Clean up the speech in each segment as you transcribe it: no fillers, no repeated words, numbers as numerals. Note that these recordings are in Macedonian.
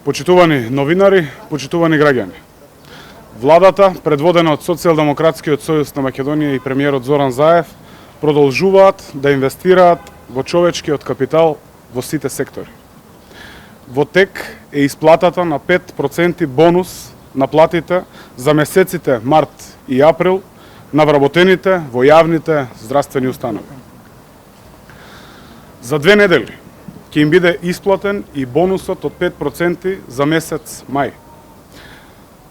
Почитувани новинари, почитувани граѓани. Владата, предводена од Социјалдемократскиот сојуз на Македонија и премиерот Зоран Заев, продолжуваат да инвестираат во човечкиот капитал во сите сектори. Во тек е исплатата на 5% бонус на платите за месеците март и април на вработените во јавните здравствени установи. За 2 недели ќе им биде исплатен и бонусот од 5% за месец мај.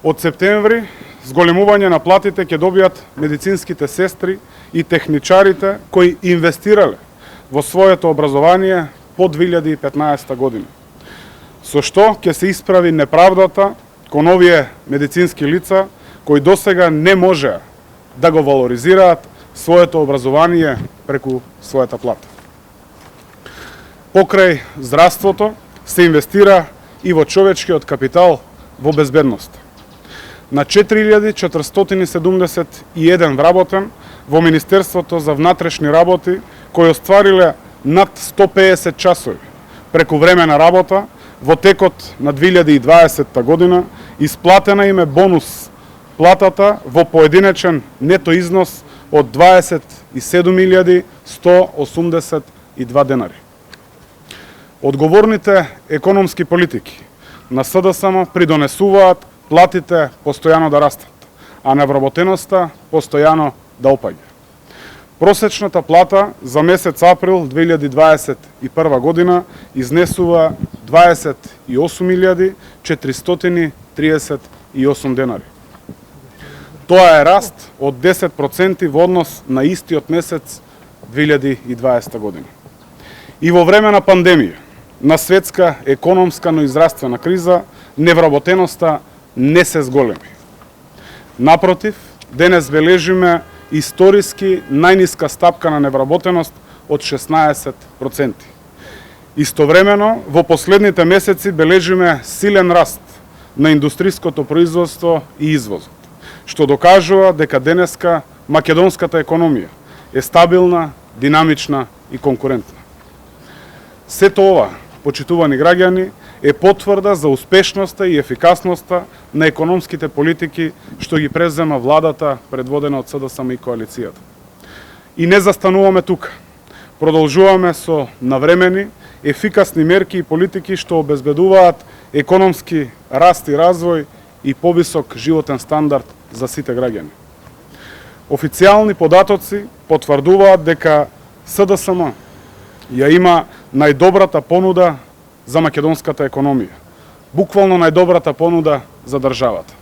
Од септември, зголемување на платите ќе добијат медицинските сестри и техничарите кои инвестирале во своето образование по 2015 година, со што ќе се исправи неправдата кон овие медицински лица кои досега не можеа да го валоризираат своето образование преку својата плата. Покрај здравството се инвестира и во човечкиот капитал во безбедност. На 4471 вработен во Министерството за внатрешни работи кои оствариле над 150 часови преку време на работа во текот на 2020 година, исплатена им е бонус платата во поединечен нето износ од 27.182 денари. Одговорните економски политики на СДСМ придонесуваат платите постојано да растат, а невработеноста постојано да опаѓа. Просечната плата за месец април 2021 година изнесува 28.438 денари. Тоа е раст од 10% во однос на истиот месец 2020 година. И во време на пандемија, на светска економска, но и здравствена криза, невработеноста не се зголеми. Напротив, денес бележиме историски најниска стапка на невработеност од 16%. Истовремено, во последните месеци бележиме силен раст на индустриското производство и извозот, што докажува дека денеска македонската економија е стабилна, динамична и конкурентна. Сето ова, почитувани граѓани, е потврда за успешноста и ефикасноста на економските политики што ги презема владата предводена од СДСМ и коалицијата. И не застануваме тука. Продолжуваме со навремени, ефикасни мерки и политики што обезбедуваат економски раст и развој и повисок животен стандард за сите граѓани. Официјални податоци потврдуваат дека СДСМ ја има најдобрата понуда за македонската економија, буквално најдобрата понуда за државата.